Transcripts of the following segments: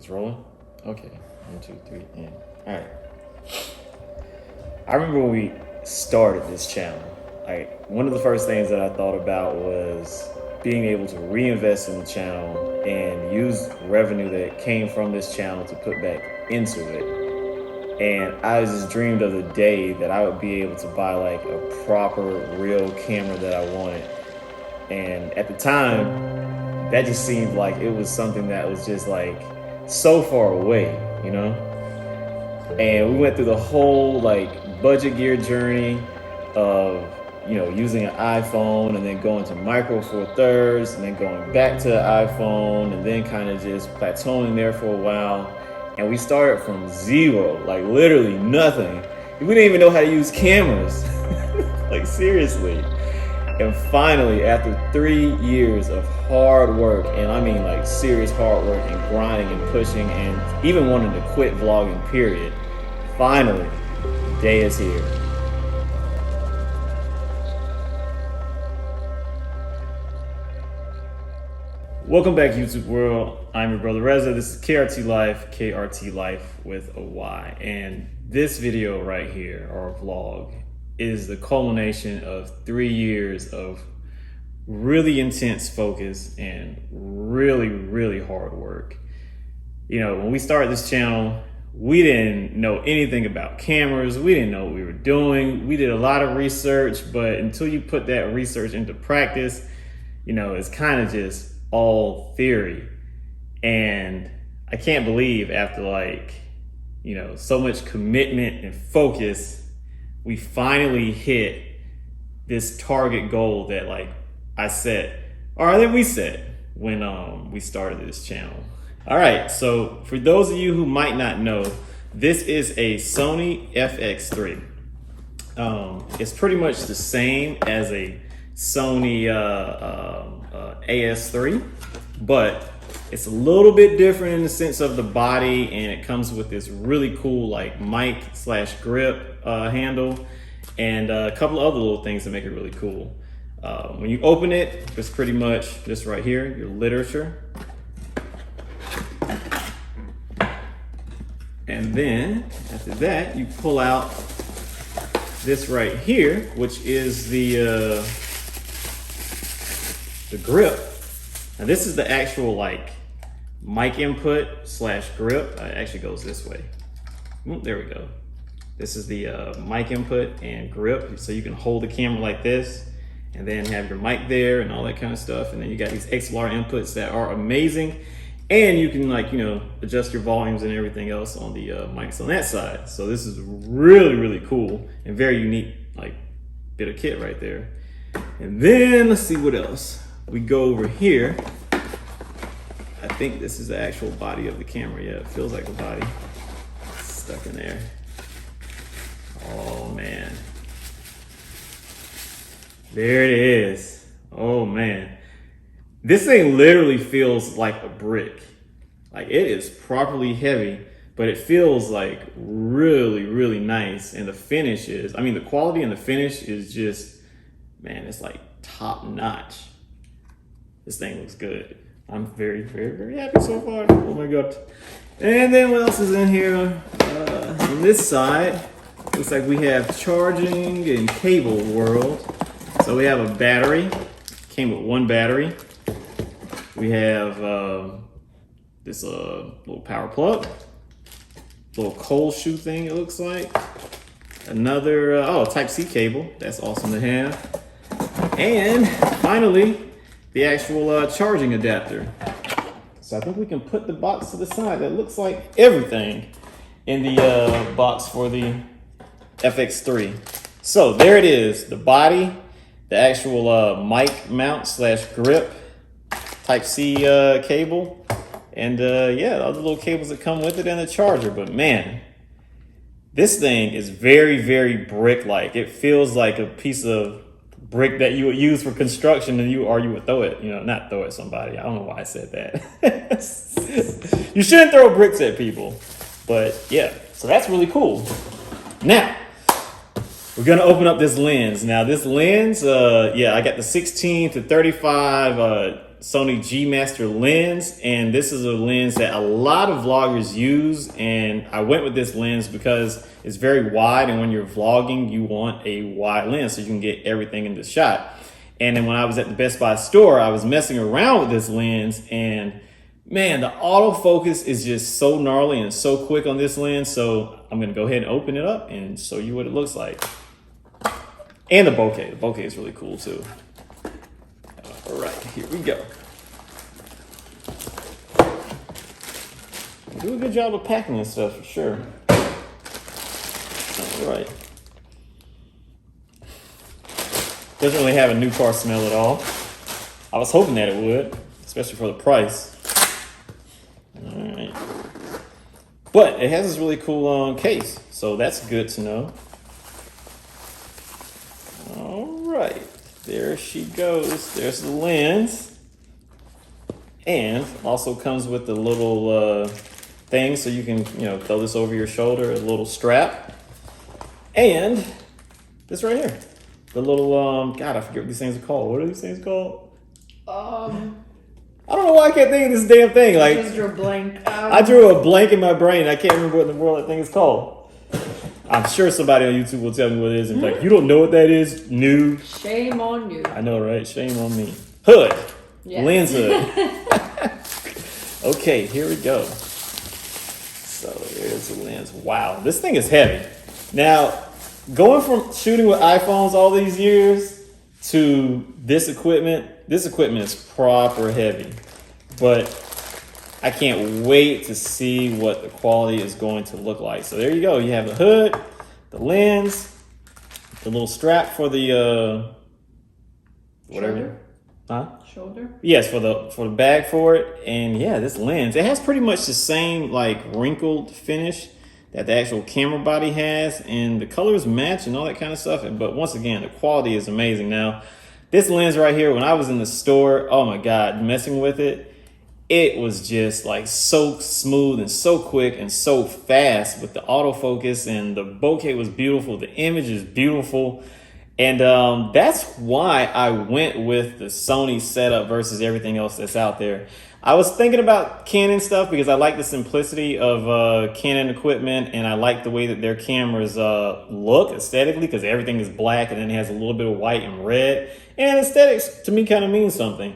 It's rolling? Okay. 1, 2, 3, and all right. I remember when we started this channel, like one of the first things that I thought about was being able to reinvest in the channel and use revenue that came from this channel to put back into it. And I just dreamed of the day that I would be able to buy like a proper, real camera that I wanted. And at the time, that just seemed like it was something that was just like so far away, you know? And we went through the whole like budget gear journey of, you know, using an iPhone and then going to Micro Four Thirds and then going back to iPhone and then kind of just plateauing there for a while. And we started from zero, like literally nothing. We didn't even know how to use cameras, like seriously. And finally, after 3 years of hard work, and I mean like serious hard work and grinding and pushing and even wanting to quit vlogging, period, finally, the day is here. Welcome back, YouTube world. I'm your brother Reza. This is KRT Life, KRT Life with a Y. And this video right here, or vlog, is the culmination of 3 years of really intense focus and really hard work. You know, when we started this channel, we didn't know anything about cameras. We didn't know what we were doing. We did a lot of research, but until you put that research into practice, you know, it's kind of just all theory. And I can't believe after like, you know, so much commitment and focus, we finally hit this target goal that like I set, or that we set when we started this channel. All right, so for those of you who might not know, this is a Sony FX3. It's pretty much the same as a Sony AS3, but it's a little bit different in the sense of the body, and it comes with this really cool like mic / grip handle and a couple of other little things that make it really cool. When you open it, it's pretty much this right here, your literature. And then after that, you pull out this right here, which is the grip. Now this is the actual like mic input / grip. It actually goes this way. There we go. This is the mic input and grip. So you can hold the camera like this and then have your mic there and all that kind of stuff. And then you got these XLR inputs that are amazing. And you can like, you know, adjust your volumes and everything else on the mics on that side. So this is really cool and very unique like bit of kit right there. And then let's see what else. We go over here. I think this is the actual body of the camera. Yeah, it feels like a body. It's stuck in there. Oh man. There it is. Oh man. This thing literally feels like a brick. Like it is properly heavy, but it feels like really nice. And the finish is, I mean, the quality and the finish is just, man, it's like top notch. This thing looks good. I'm very happy so far. Oh my God. And then what else is in here? On this side, looks like we have charging and cable world. So we have a battery, came with one battery. We have this little power plug, little cold shoe thing it looks like. Another, Type-C cable, that's awesome to have. And finally, the actual charging adapter. So I think we can put the box to the side. That looks like everything in the box for the FX3. So there it is, the body, the actual mic mount / grip, Type-C cable, and yeah, the other little cables that come with it and the charger. But man, this thing is very brick-like. It feels like a piece of brick that you would use for construction, and you would throw it, you know, not throw at somebody. I don't know why I said that. You shouldn't throw bricks at people, but yeah, so that's really cool. Now, we're gonna open up this lens. Now this lens, yeah, I got the 16 to 35 Sony G Master lens, and this is a lens that a lot of vloggers use, and I went with this lens because it's very wide, and when you're vlogging you want a wide lens so you can get everything in the shot. And then when I was at the Best Buy store, I was messing around with this lens, and man, the autofocus is just so gnarly and so quick on this lens. So I'm gonna go ahead and open it up and show you what it looks like. And the bokeh is really cool too. All right, here we go. Do a good job of packing this stuff for sure. All right. Doesn't really have a new car smell at all. I was hoping that it would, especially for the price. All right. But it has this really cool case, so that's good to know. All right, there she goes. There's the lens. And also comes with the little thing so you can, throw this over your shoulder, a little strap. And this right here. The little, God, I forget what these things are called. What are these things called? I don't know why I can't think of this damn thing. Like, just drew a blank. I drew a blank in my brain. I can't remember what in the world that thing is called. I'm sure somebody on YouTube will tell me what it is and be like, you don't know what that is? Noob. Shame on you. I know, right? Shame on me. Hood. Yes. Lens hood. Okay, here we go. So there's the lens. Wow, this thing is heavy. Now, going from shooting with iPhones all these years to this equipment is proper heavy. But I can't wait to see what the quality is going to look like. So there you go. You have the hood, the lens, the little strap for the whatever. Shoulder? Huh? Shoulder? Yes, for the bag for it. And yeah, this lens, it has pretty much the same like wrinkled finish that the actual camera body has, and the colors match and all that kind of stuff. But once again, the quality is amazing. Now, this lens right here, when I was in the store, oh my God, messing with it, it was just like so smooth and so quick and so fast with the autofocus, and the bokeh was beautiful. The image is beautiful. And that's why I went with the Sony setup versus everything else that's out there. I was thinking about Canon stuff because I like the simplicity of Canon equipment, and I like the way that their cameras look aesthetically, because everything is black and then it has a little bit of white and red. And aesthetics to me kind of means something.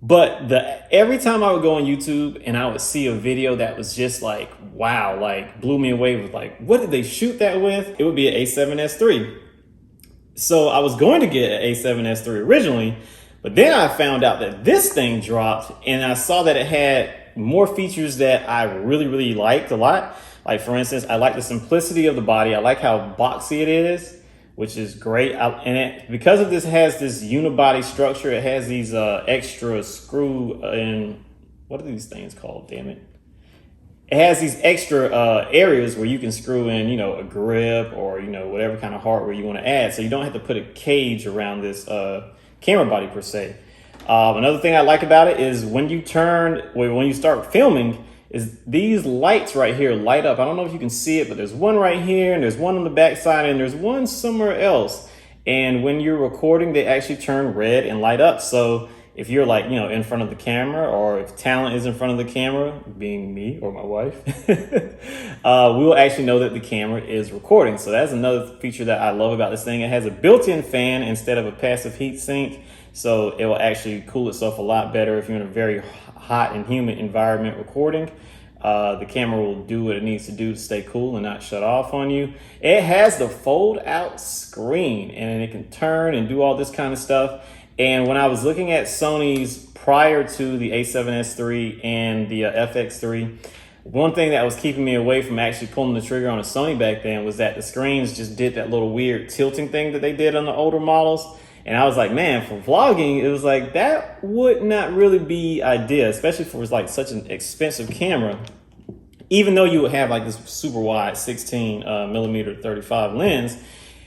But every time I would go on YouTube and I would see a video that was just like, wow, like blew me away with like, what did they shoot that with? It would be an A7S III. So I was going to get an A7S III originally, but then I found out that this thing dropped, and I saw that it had more features that I really, really liked a lot. Like, for instance, I like the simplicity of the body. I like how boxy it is, which is great. Because of this, it has this unibody structure. It has these extra screw and what are these things called? Damn it. It has these extra areas where you can screw in, a grip or, whatever kind of hardware you want to add. So you don't have to put a cage around this camera body per se. Another thing I like about it is when you start filming, is these lights right here light up. I don't know if you can see it, but there's one right here and there's one on the back side and there's one somewhere else. And when you're recording, they actually turn red and light up. So if you're like, in front of the camera, or if talent is in front of the camera, being me or my wife, we will actually know that the camera is recording. So that's another feature that I love about this thing. It has a built-in fan instead of a passive heat sink. So it will actually cool itself a lot better if you're in a very hot and humid environment recording. The camera will do what it needs to do to stay cool and not shut off on you. It has the fold out screen, and it can turn and do all this kind of stuff. And when I was looking at Sony's prior to the A7S III and the FX3, one thing that was keeping me away from actually pulling the trigger on a Sony back then was that the screens just did that little weird tilting thing that they did on the older models. And I was like, man, for vlogging, it was like, that would not really be ideal, especially for like such an expensive camera. Even though you would have like this super wide 16 millimeter 35 lens,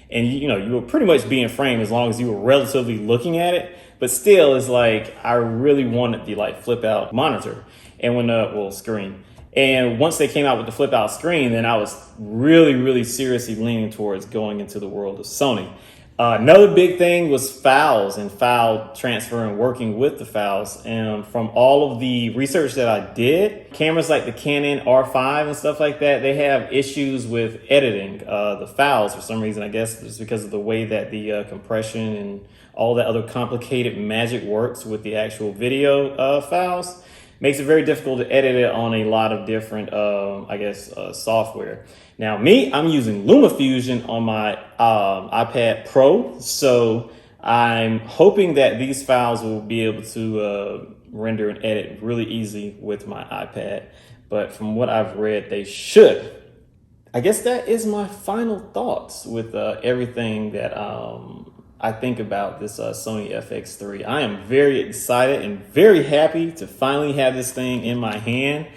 and you would pretty much be in frame as long as you were relatively looking at it. But still, it's like, I really wanted the like flip out monitor and screen. And once they came out with the flip out screen, then I was really, really seriously leaning towards going into the world of Sony. Another big thing was files and file transfer and working with the files. And from all of the research that I did, cameras like the Canon R5 and stuff like that, they have issues with editing the files for some reason. I guess it's because of the way that the compression and all that other complicated magic works with the actual video files. Makes it very difficult to edit it on a lot of different, software. Now, I'm using LumaFusion on my iPad Pro, so I'm hoping that these files will be able to render and edit really easy with my iPad. But from what I've read, they should. I guess that is my final thoughts with everything that I think about this Sony FX3. I am very excited and very happy to finally have this thing in my hand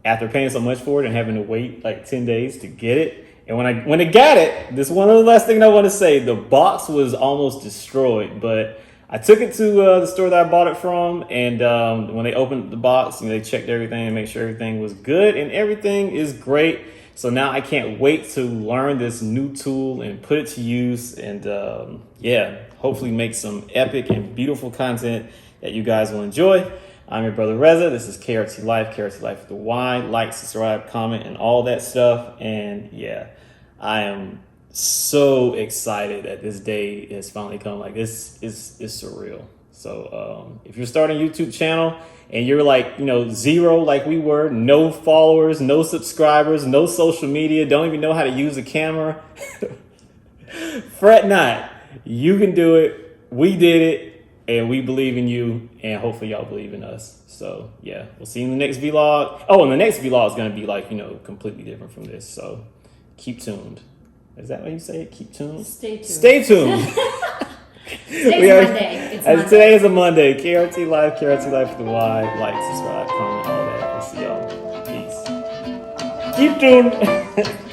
after paying so much for it and having to wait like 10 days to get it. And when I got it, this is one of the last things I want to say. The box was almost destroyed, but I took it to the store that I bought it from, and when they opened the box, they checked everything and made sure everything was good, and everything is great. So now I can't wait to learn this new tool and put it to use, and hopefully make some epic and beautiful content that you guys will enjoy. I'm your brother Reza. This is KRT Life, KRT Life with the Y. Like, subscribe, comment, and all that stuff. And yeah, I am so excited that this day has finally come. Like, this is surreal. So if you're starting a YouTube channel and you're like, zero like we were, no followers, no subscribers, no social media, don't even know how to use a camera, fret not. You can do it. We did it. And we believe in you, and hopefully y'all believe in us. So yeah, we'll see you in the next vlog. Oh, and the next vlog is gonna be like, completely different from this. So keep tuned. Is that what you say? Keep tuned? Stay tuned. Stay tuned. Today's Monday. It's Monday. Today is a Monday. KRT Life with the Y. Like, subscribe, comment, all that. We'll see y'all. Peace. Keep tuned.